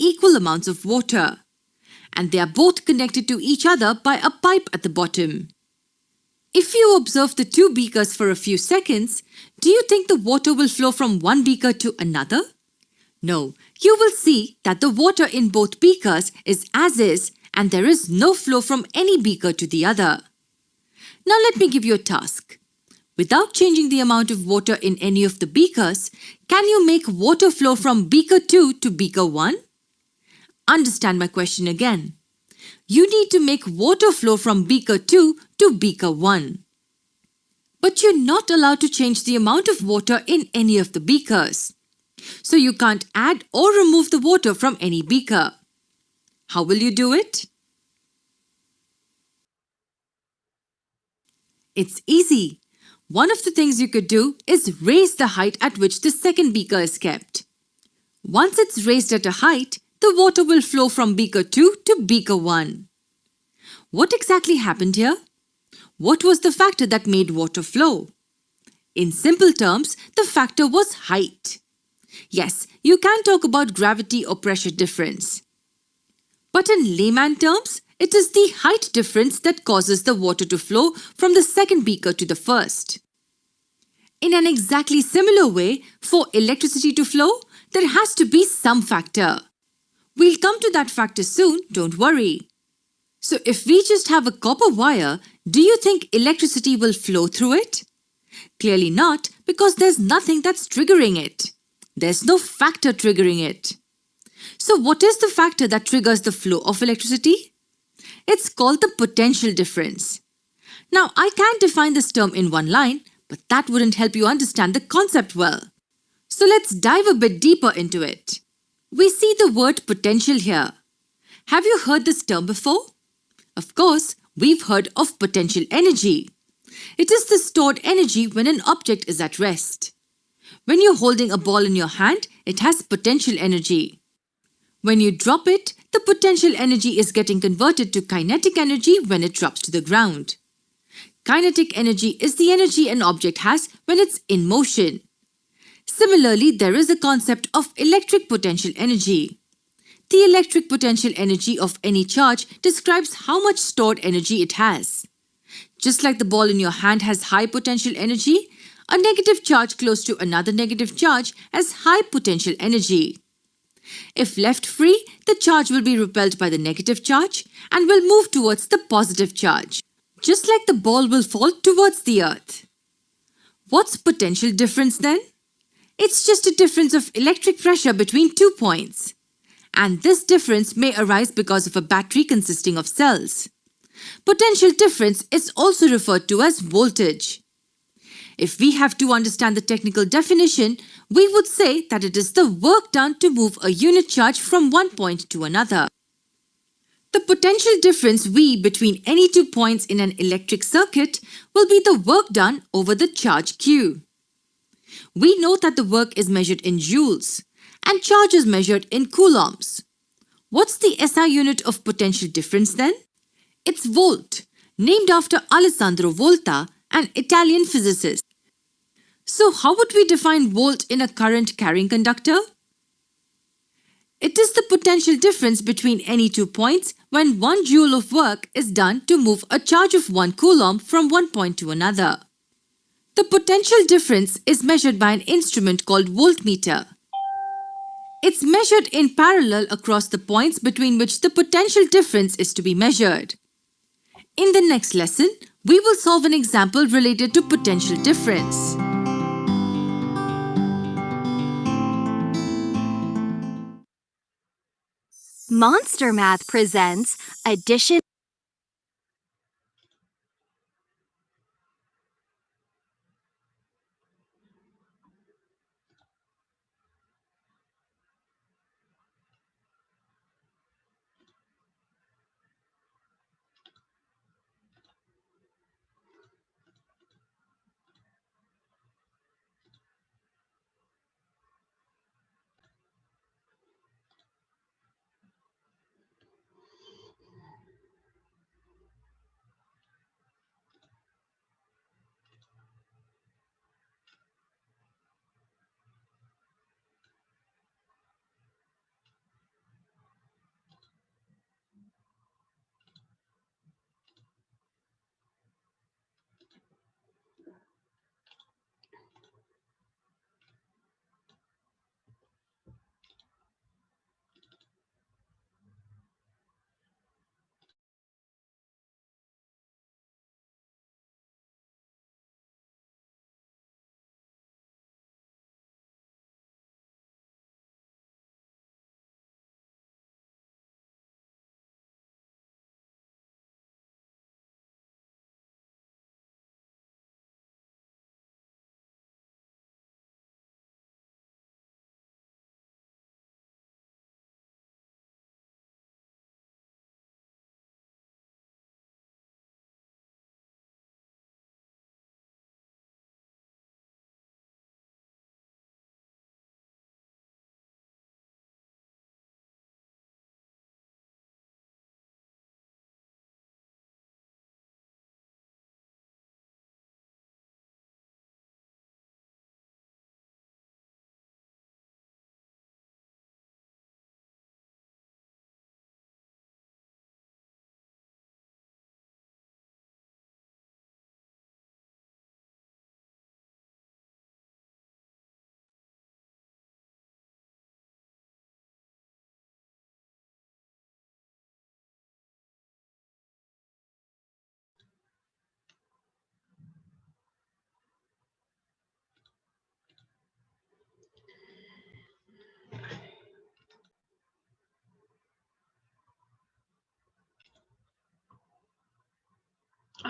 equal amounts of water, and they are both connected to each other by a pipe at the bottom. If you observe the two beakers for a few seconds, do you think the water will flow from one beaker to another? No, you will see that the water in both beakers is as is and there is no flow from any beaker to the other. Now let me give you a task. Without changing the amount of water in any of the beakers, can you make water flow from beaker 2 to beaker 1? Understand my question again. You need to make water flow from beaker 2 to beaker 1. But you're not allowed to change the amount of water in any of the beakers. So you can't add or remove the water from any beaker. How will you do it? It's easy. One of the things you could do is raise the height at which the second beaker is kept. Once it's raised at a height, the water will flow from beaker 2 to beaker 1. What exactly happened here? What was the factor that made water flow? In simple terms, the factor was height. Yes, you can talk about gravity or pressure difference. But in layman terms, it is the height difference that causes the water to flow from the second beaker to the first. In an exactly similar way, for electricity to flow, there has to be some factor. We'll come to that factor soon, don't worry. So if we just have a copper wire, do you think electricity will flow through it? Clearly not, because there's nothing that's triggering it. There's no factor triggering it. So what is the factor that triggers the flow of electricity? It's called the potential difference. Now, I can't define this term in one line, but that wouldn't help you understand the concept well. So let's dive a bit deeper into it. We see the word potential here. Have you heard this term before? Of course, we've heard of potential energy. It is the stored energy when an object is at rest. When you're holding a ball in your hand, it has potential energy. When you drop it, the potential energy is getting converted to kinetic energy when it drops to the ground. Kinetic energy is the energy an object has when it's in motion. Similarly, there is a concept of electric potential energy. The electric potential energy of any charge describes how much stored energy it has. Just like the ball in your hand has high potential energy, a negative charge close to another negative charge has high potential energy. If left free, the charge will be repelled by the negative charge and will move towards the positive charge, just like the ball will fall towards the earth. What's potential difference then? It's just a difference of electric pressure between 2 points. And this difference may arise because of a battery consisting of cells. Potential difference is also referred to as voltage. If we have to understand the technical definition, we would say that it is the work done to move a unit charge from one point to another. The potential difference V between any 2 points in an electric circuit will be the work done over the charge Q. We know that the work is measured in joules and charge is measured in coulombs. What's the SI unit of potential difference then? It's volt, named after Alessandro Volta, an Italian physicist. So how would we define volt in a current carrying conductor? It is the potential difference between any 2 points when 1 joule of work is done to move a charge of 1 coulomb from one point to another. The potential difference is measured by an instrument called voltmeter. It's measured in parallel across the points between which the potential difference is to be measured. In the next lesson, we will solve an example related to potential difference. Monster Math presents addition.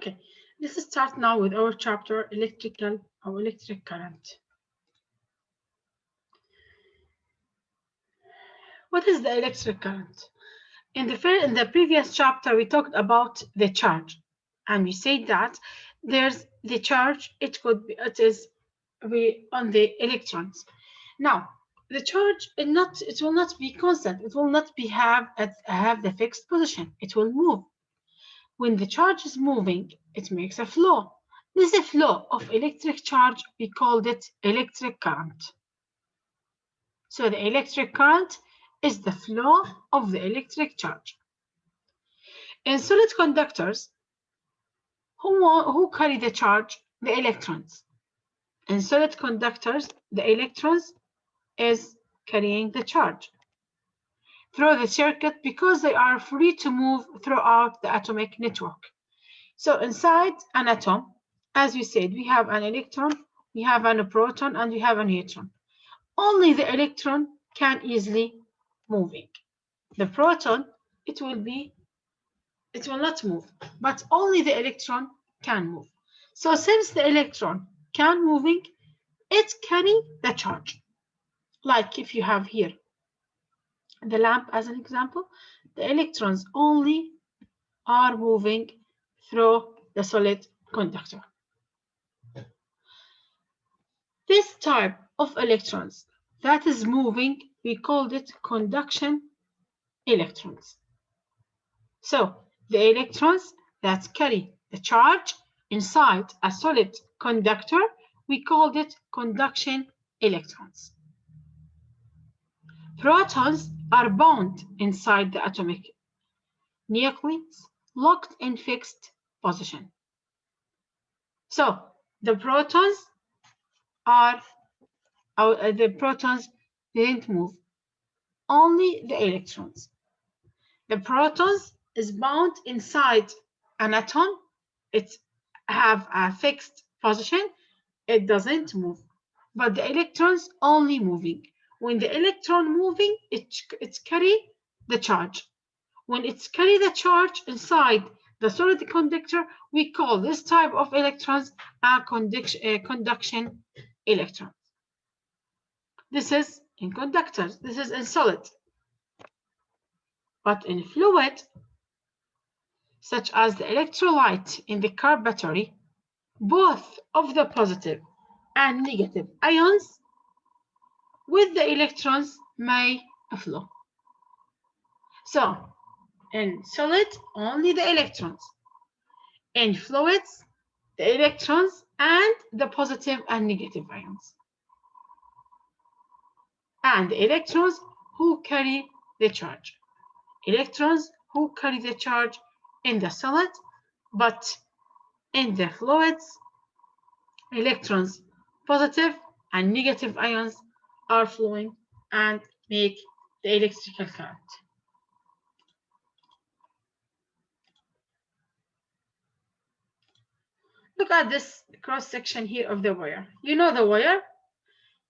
Okay, let's start now with our chapter, electric current. What is the electric current? In the previous chapter, we talked about the charge, and we said that there's the charge. It is on the electrons. Now, the charge it will not be constant. It will not be have the fixed position. It will move. When the charge is moving, it makes a flow. This is a flow of electric charge. We called it electric current. So the electric current is the flow of the electric charge. In solid conductors, who carry the charge? The electrons. In solid conductors, the electrons is carrying the charge through the circuit because they are free to move throughout the atomic network. So inside an atom, as we said, we have an electron, we have a proton, and we have a neutron. Only the electron can easily moving. The proton, it will not move, but only the electron can move. So since the electron can moving, it carry the charge. Like if you have here the lamp as an example, the electrons only are moving through the solid conductor. This type of electrons that is moving, we called it conduction electrons. So the electrons that carry the charge inside a solid conductor, we called it conduction electrons. Protons are bound inside the atomic nucleus, locked in fixed position. So the protons didn't move, only the electrons. The protons is bound inside an atom. It have a fixed position. It doesn't move, but the electrons only moving. When the electron moving, it's carry the charge. When it's carry the charge inside the solid conductor, we call this type of electrons a conduction electrons. This is in conductors. This is in solid. But in fluid, such as the electrolyte in the car battery, both of the positive and negative ions with the electrons may flow. So, in solid, only the electrons. In fluids, the electrons and the positive and negative ions. And the electrons who carry the charge. Electrons who carry the charge in the solid, but in the fluids, electrons, positive and negative ions are flowing and make the electrical current. Look at this cross section here of the wire. You know the wire?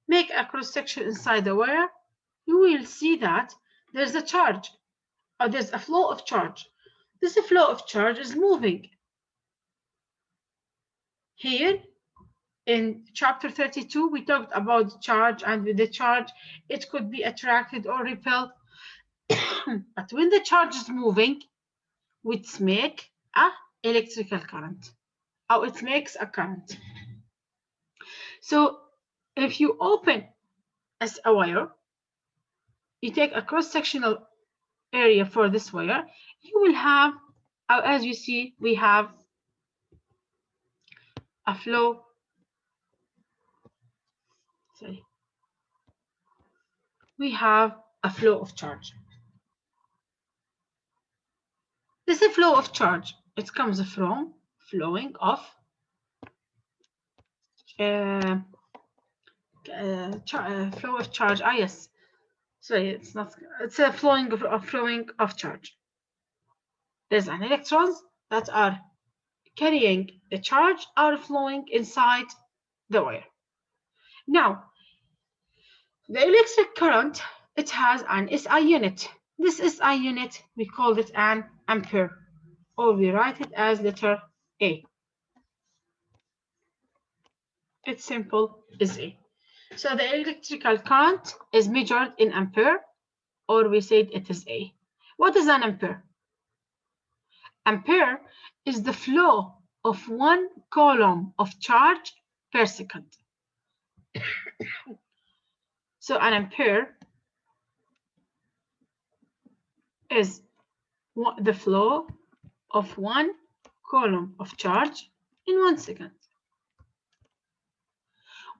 Make a cross section inside the wire. You will see that there's a charge, or there's a flow of charge. This flow of charge is moving. Here in chapter 32, we talked about charge, and with the charge, it could be attracted or repelled. But when the charge is moving, which make a electrical current, or it makes a current. So if you open as a wire, you take a cross-sectional area for this wire, you will have, as you see, we have a flow. Sorry. We have a flow of charge. This is a flow of charge. It comes from flowing of flow of charge. Yes. Sorry, it's not. It's a flowing of charge. There's an electrons that are carrying the charge are flowing inside the wire. Now, the electric current, it has an SI unit. This SI unit, we call it an ampere, or we write it as letter A. It's simple as A. So the electrical current is measured in ampere, or we said it is A. What is an ampere? Ampere is the flow of 1 coulomb of charge per second. So an ampere is the flow of 1 coulomb of charge in 1 second.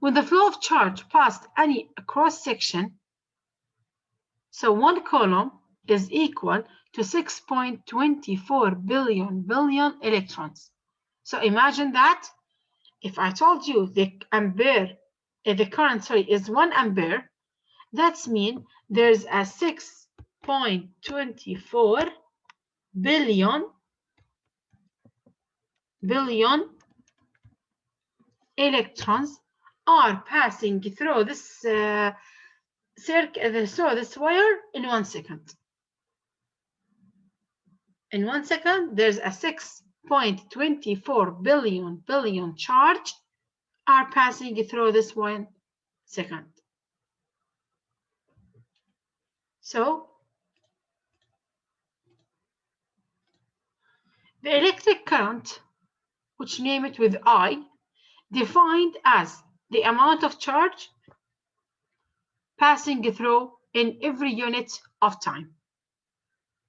When the flow of charge passed any cross-section, so 1 coulomb is equal to 6.24 billion electrons. So imagine that if I told you the current is 1 ampere, that means there's a 6.24 billion electrons are passing through this this wire in 1 second. In 1 second, there's a 6.24 billion charge are passing through this 1 second. So the electric current, which name it with I, defined as the amount of charge passing through in every unit of time.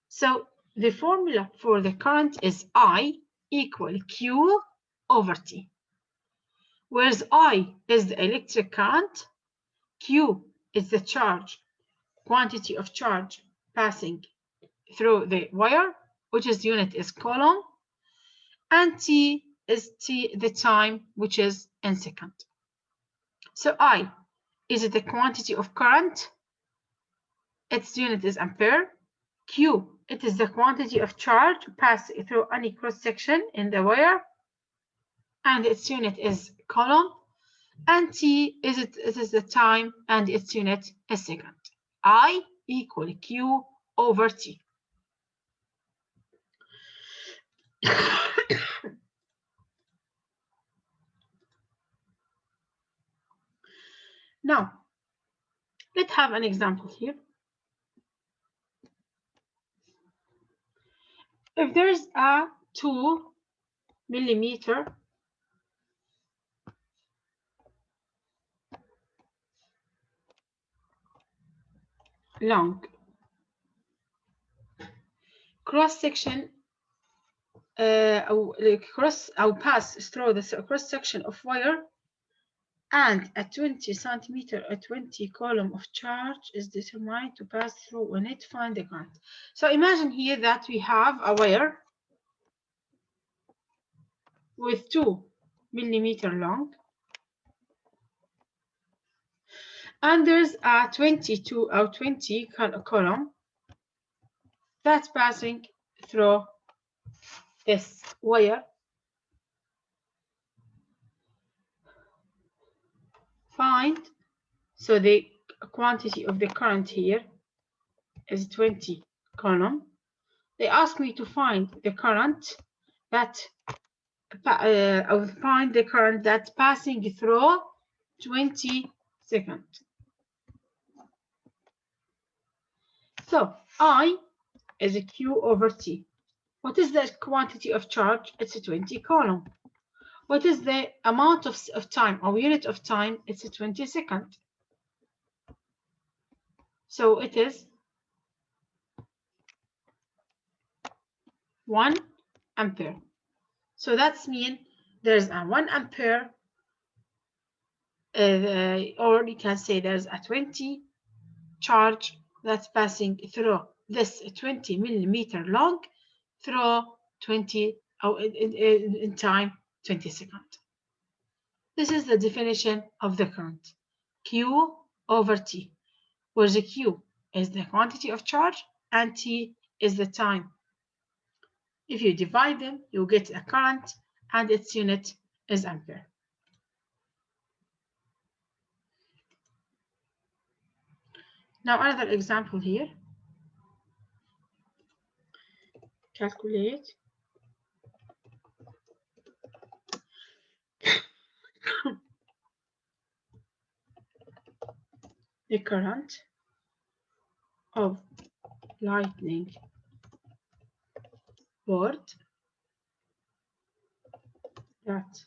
So the formula for the current is I equal Q over T. Whereas I is the electric current, Q is the charge, quantity of charge passing through the wire, which is unit is coulomb, and T is the time, which is in second. So I is the quantity of current, its unit is ampere. Q, it is the quantity of charge passed through any cross section in the wire, and its unit is coulomb. And T is it is the time, and its unit is second. I equal Q over T. Now, let's have an example here. If there's a 2 millimeter long cross section, pass through the cross section of wire, and a 20 centimeter, a 20 coulomb of charge is determined to pass through on it, find the current. So imagine here that we have a wire with 2 millimeter long, and there's a 22 or 20 coulomb that's passing through this wire. Find, so the quantity of the current here is 20 coulomb. They ask me to find the current that find the current that's passing through 20 seconds. So I is a Q over T. What is the quantity of charge? It's a 20 coulomb. What is the amount of time or unit of time? It's a 20 seconds. So it is 1 ampere. So that's mean there's a 1 ampere, or you can say there's a 20 charge that's passing through this 20 millimeter long through 20 in time 20 seconds. This is the definition of the current, Q over T, where the Q is the quantity of charge and T is the time. If you divide them, you get a current, and its unit is ampere. Now another example here. Calculate the current of lightning board that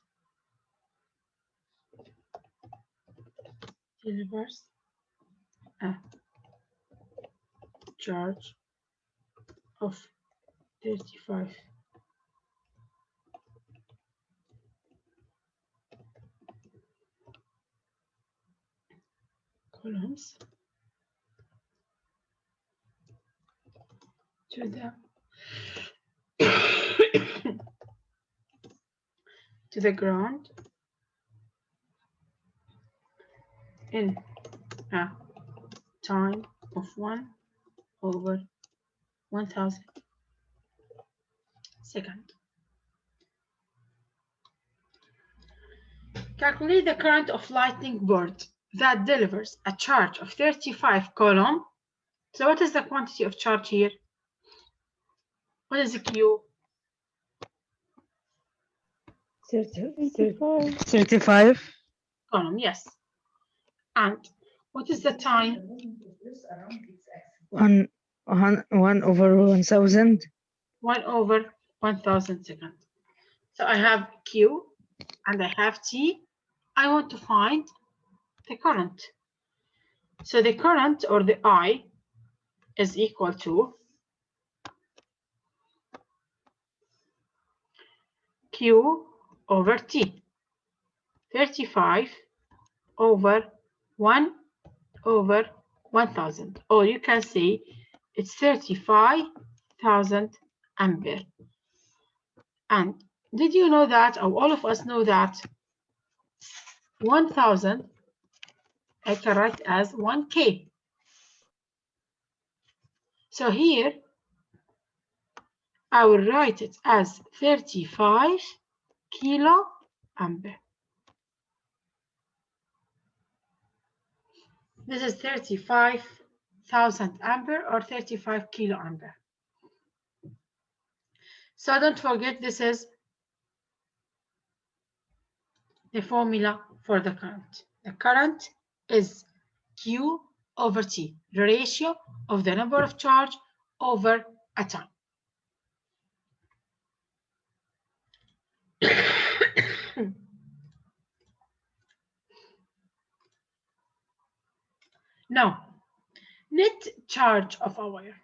delivers a charge of 35 coulombs to the ground in a time of 1/1000 second. Calculate the current of lightning board that delivers a charge of 35 coulomb. So what is the quantity of charge here? What is the Q? 35 Coulomb, yes. And what is the time? 1/1000. 1/1000 seconds. So I have Q and I have T. I want to find the current. So the current, or the I, is equal to Q over T. 35 over 1/1000. Or you can say it's 35,000 ampere. And did you know that, or all of us know that 1,000 I can write as 1K. So here I will write it as 35 kilo ampere. This is 35,000 ampere or 35 kilo ampere. So don't forget, this is the formula for the current. The current is Q over T, the ratio of the number of charge over a time. Now, net charge of a wire.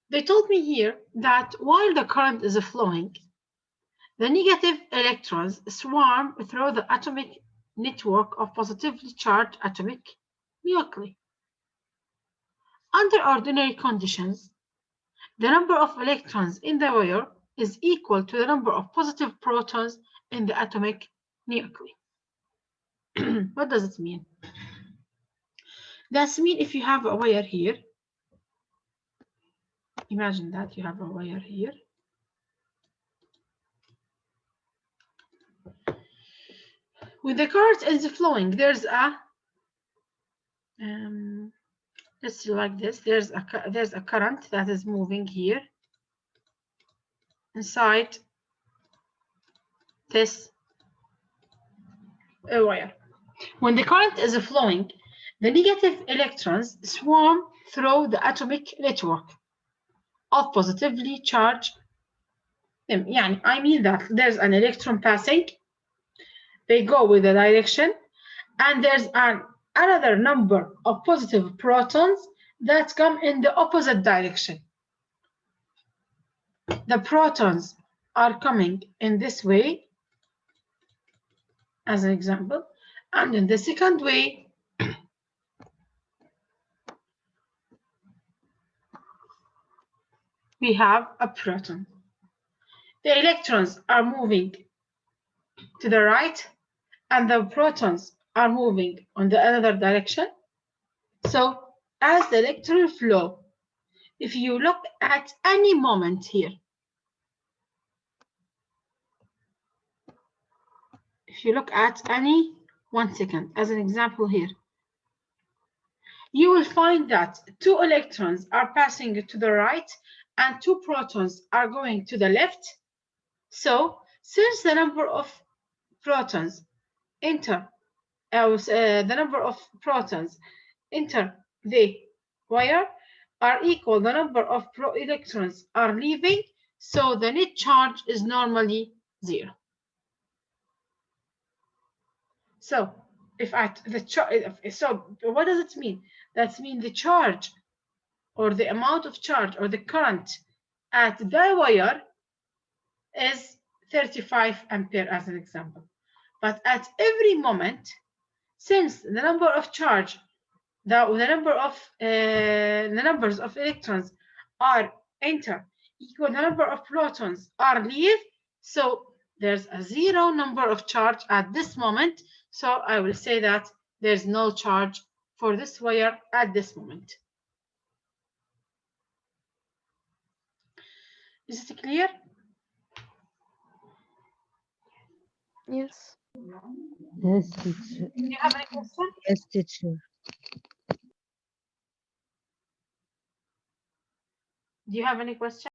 They told me here that while the current is flowing, the negative electrons swarm through the atomic network of positively charged atomic nuclei. Under ordinary conditions, the number of electrons in the wire is equal to the number of positive protons in the atomic nuclei. What does it mean? That means if you have a wire here, imagine that you have a wire here. When the current is flowing, there's a let's see, like this. There's a current that is moving here inside this wire. When the current is flowing, the negative electrons swarm through the atomic network of positively charged them. يعني, I mean that there's an electron passing, they go with the direction, and there's another number of positive protons that come in the opposite direction. The protons are coming in this way, as an example, and in the second way, we have a proton. The electrons are moving to the right, and the protons are moving on the other direction. So as the electron flow, if you look at any moment here, if you look at any 1 second, as an example here, you will find that 2 electrons are passing to the right and 2 protons are going to the left. So since the number of protons enter the number of protons enter the wire are equal the number of electrons are leaving, so the net charge is normally 0. So if at the so what does it mean? That means the charge or the amount of charge or the current at the wire is 35 ampere as an example. But at every moment, since the number of charge, the numbers of electrons are enter equal the number of protons are leave, so there's a 0 number of charge at this moment. So I will say that there's no charge for this wire at this moment. Is it clear? Yes. Yes, teacher. Do you have any question? Yes, teacher. Do you have any question?